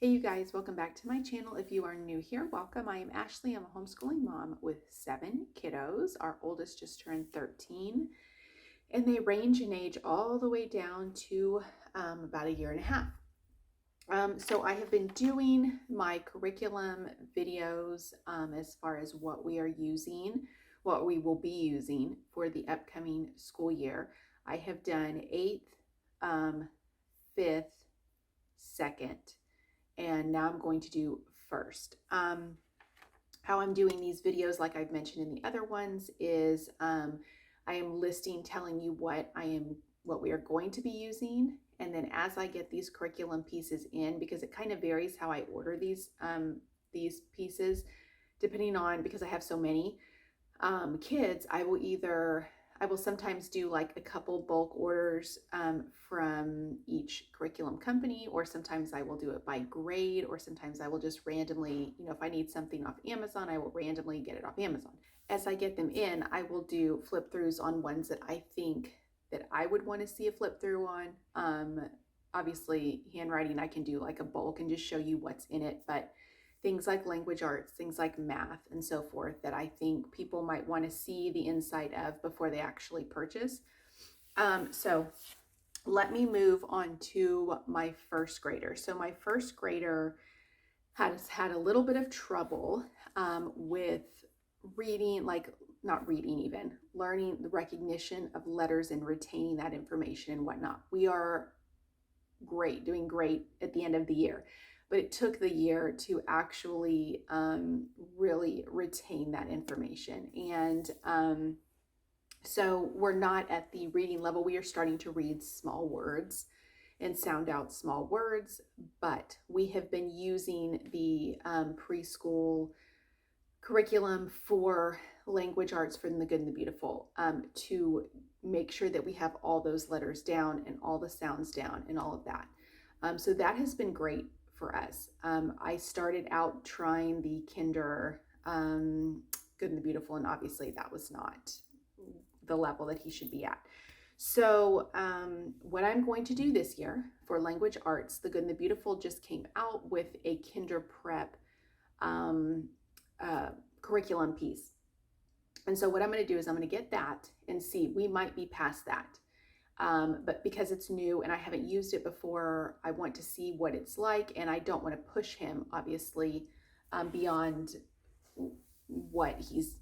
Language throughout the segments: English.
Hey you guys, welcome back to my channel. If you are new here, welcome. I am Ashley. I'm a homeschooling mom with 7 kiddos. Our oldest just turned 13 and they range in age all the way down to about a year and a half. So I have been doing my curriculum videos as far as what we are using, what we will be using for the upcoming school year. I have done 8th, 5th, 2nd, and now I'm going to do 1st. How I'm doing these videos, like I've mentioned in the other ones, is I am telling you what we are going to be using, and then as I get these curriculum pieces in, because it kind of varies how I order these pieces, depending on, because I have so many kids, I will sometimes do like a couple bulk orders from each curriculum company, or sometimes I will do it by grade, or sometimes I will just randomly, if I need something off Amazon, I will randomly get it off Amazon. As I get them in, I will do flip throughs on ones that I think that I would want to see a flip through on. Obviously, handwriting, I can do like a bulk and just show you what's in it, but things like language arts, things like math and so forth that I think people might want to see the inside of before they actually purchase. So let me move on to my 1st grader. So my 1st grader has had a little bit of trouble with reading, not reading even, learning the recognition of letters and retaining that information and whatnot. We are great, doing great at the end of the year. But it took the year to actually really retain that information. And so we're not at the reading level. We are starting to read small words and sound out small words, but we have been using the preschool curriculum for language arts from The Good and the Beautiful to make sure that we have all those letters down and all the sounds down and all of that. So that has been great for us. I started out trying the Kinder Good and the Beautiful, and obviously that was not the level that he should be at. So what I'm going to do this year for language arts, The Good and the Beautiful just came out with a Kinder Prep curriculum piece. And so what I'm going to do is I'm going to get that and see, we might be past that. But because it's new and I haven't used it before, I want to see what it's like, and I don't want to push him, obviously, beyond what he's,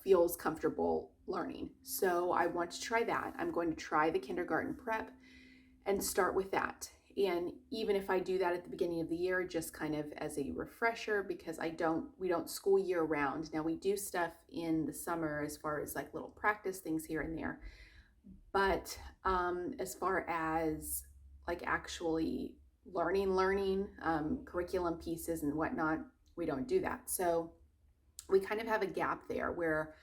feels comfortable learning. So I want to try that. I'm going to try the kindergarten prep and start with that. And even if I do that at the beginning of the year, just kind of as a refresher, because we don't school year round. Now we do stuff in the summer as far as like little practice things here and there. But as far as like actually learning curriculum pieces and whatnot, we don't do that. So we kind of have a gap there where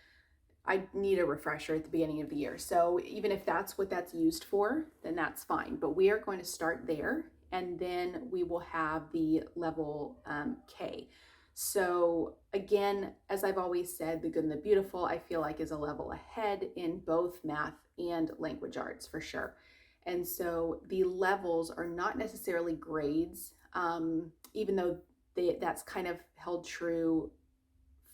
I need a refresher at the beginning of the year. So even if that's what that's used for, then that's fine. But we are going to start there, and then we will have the level K. So again, as I've always said, The Good and the Beautiful, I feel like is a level ahead in both math and language arts for sure. And so the levels are not necessarily grades, even though that's kind of held true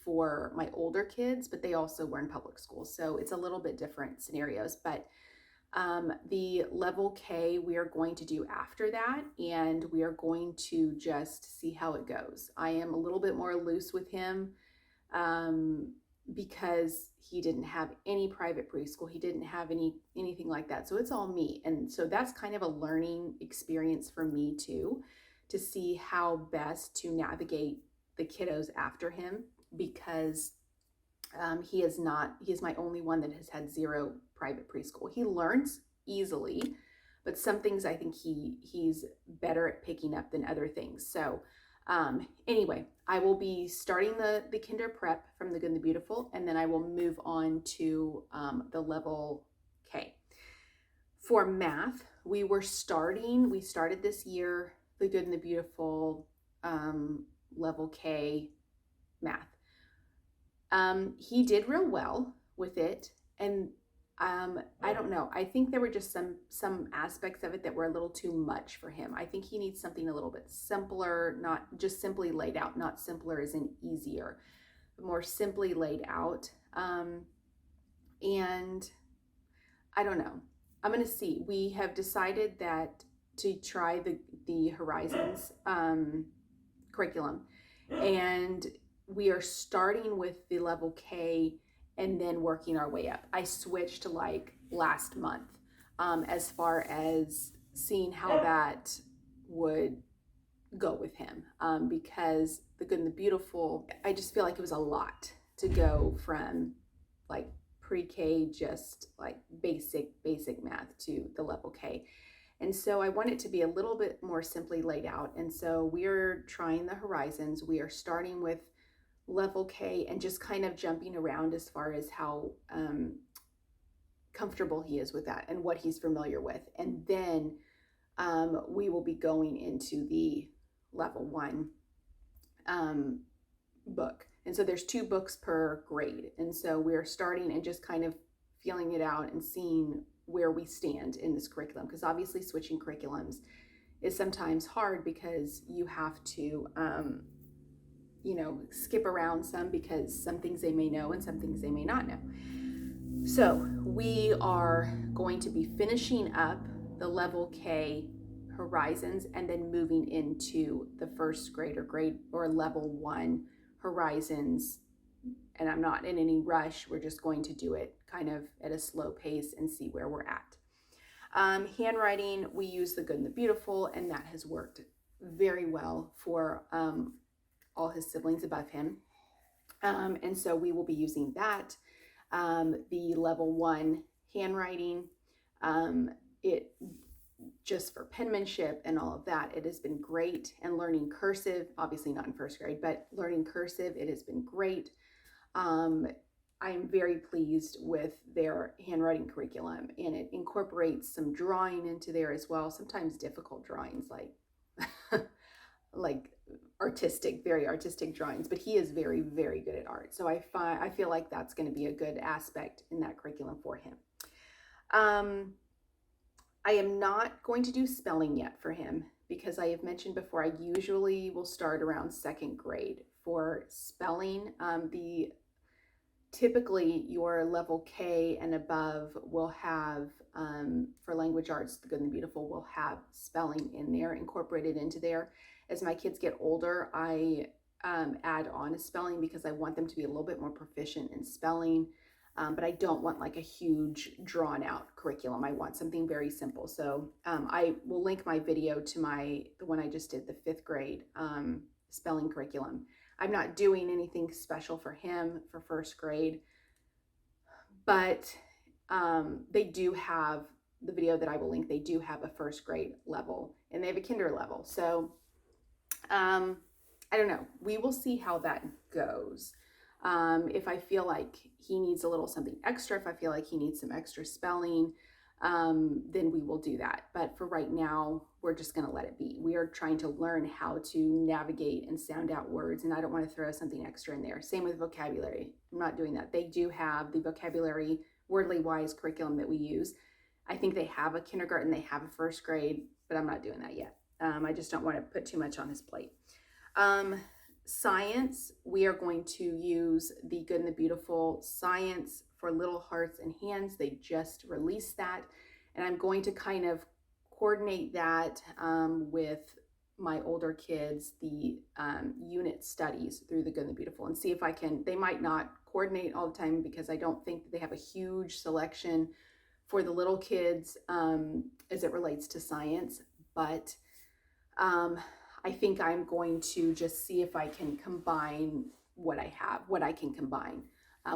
for my older kids, but they also were in public school. So it's a little bit different scenarios, but the level K we are going to do after that, and we are going to just see how it goes. I am a little bit more loose with him because he didn't have any private preschool. He didn't have anything like that. So it's all me. And so that's kind of a learning experience for me too, to see how best to navigate the kiddos after him, because he is my only one that has had 0 private preschool. He learns easily, but some things I think he's better at picking up than other things. So anyway, I will be starting the Kinder Prep from The Good and the Beautiful, and then I will move on to the level K. For math, we started this year The Good and the Beautiful level K math. He did real well with it, and I don't know. I think there were just some aspects of it that were a little too much for him. I think he needs something a little bit simpler, not just simply laid out, not simpler as in easier, but more simply laid out. And I don't know. I'm going to see. We have decided that to try the Horizons curriculum, and we are starting with the level K and then working our way up. I switched like last month as far as seeing how that would go with him, because the good and the beautiful, I just feel like it was a lot to go from like pre-K, just like basic math, to the level K. And so I want it to be a little bit more simply laid out. And so we're trying the Horizons. We are starting with level K and just kind of jumping around as far as how comfortable he is with that and what he's familiar with. And then we will be going into the level 1 book. And so there's 2 books per grade. And so we're starting and just kind of feeling it out and seeing where we stand in this curriculum, because obviously switching curriculums is sometimes hard because you have to skip around some, because some things they may know and some things they may not know. So we are going to be finishing up the level K Horizons and then moving into the first grade or level 1 Horizons. And I'm not in any rush. We're just going to do it kind of at a slow pace and see where we're at. Handwriting, we use the Good and the Beautiful, and that has worked very well for all his siblings above him. And so we will be using that. The level 1 handwriting, it just for penmanship and all of that, it has been great. And learning cursive, obviously not in first grade, but learning cursive, it has been great. I am very pleased with their handwriting curriculum, and it incorporates some drawing into there as well. Sometimes difficult drawings, like very artistic drawings, but he is very, very good at art. So I feel like that's going to be a good aspect in that curriculum for him. I am not going to do spelling yet for him, because I have mentioned before, I usually will start around 2nd grade for spelling. Typically your level K and above will have, for language arts, the Good and the Beautiful will have spelling in there, incorporated into there. As my kids get older, I add on a spelling because I want them to be a little bit more proficient in spelling. But I don't want like a huge drawn out curriculum. I want something very simple. So I will link my video to the one I just did, the 5th grade spelling curriculum. I'm not doing anything special for him for 1st grade, but they do have the video that I will link. They do have a 1st grade level, and they have a kinder level. So I don't know. We will see how that goes. If I feel like he needs a little something extra, if I feel like he needs some extra spelling, then we will do that. But for right now, we're just going to let it be. We are trying to learn how to navigate and sound out words, and I don't want to throw something extra in there. Same with vocabulary. I'm not doing that. They do have the vocabulary wordly wise curriculum that we use. I think they have a kindergarten, they have a 1st grade, but I'm not doing that yet. I just don't want to put too much on his plate. Science, we are going to use the Good and the Beautiful Science for Little Hearts and Hands. They just released that, and I'm going to kind of coordinate that with my older kids, the unit studies through the Good and the Beautiful, and see if I can. They might not coordinate all the time because I don't think that they have a huge selection for the little kids as it relates to science, but I think I'm going to just see if I can combine what I can combine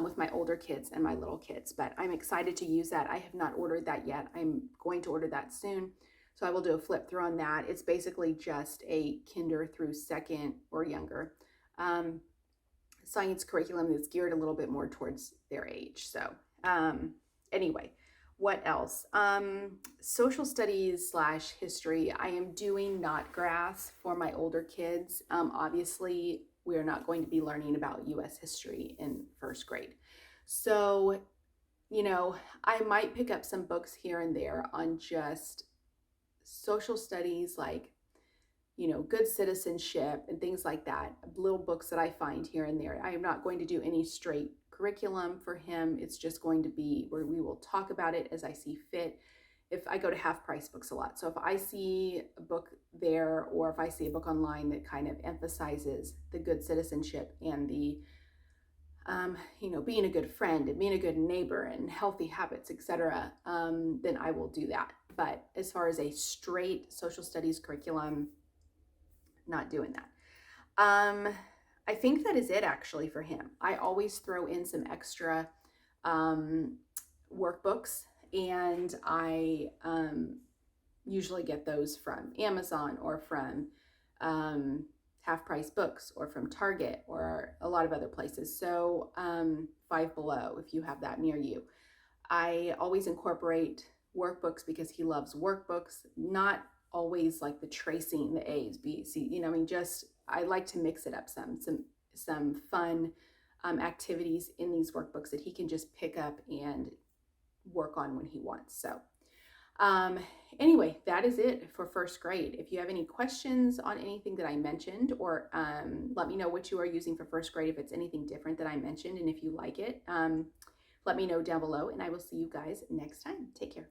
with my older kids and my little kids. But I'm excited to use that. I have not ordered that yet. I'm going to order that soon. So I will do a flip through on that. It's basically just a kinder through 2nd or younger science curriculum that's geared a little bit more towards their age. So anyway. What else? Social studies / history. I am doing knot graphs for my older kids. Obviously, we are not going to be learning about U.S. history in 1st grade. So you know, I might pick up some books here and there on just social studies, like, you know, good citizenship and things like that, little books that I find here and there. I am not going to do any straight curriculum for him. It's just going to be where we will talk about it as I see fit. If I go to half price books a lot. So if I see a book there, or if I see a book online that kind of emphasizes the good citizenship and the, you know, being a good friend and being a good neighbor and healthy habits, etc., then I will do that. But as far as a straight social studies curriculum, not doing that. I think that is it actually for him. I always throw in some extra workbooks, and I usually get those from Amazon or from Half Price Books or from Target or a lot of other places. So Five Below, if you have that near you. I always incorporate workbooks because he loves workbooks, not always like the tracing the A's, B's, C, you know, I mean, just, I like to mix it up some fun activities in these workbooks that he can just pick up and work on when he wants. So anyway, that is it for first grade. If you have any questions on anything that I mentioned, or let me know what you are using for first grade, if it's anything different that I mentioned, and if you like it, let me know down below, and I will see you guys next time. Take care.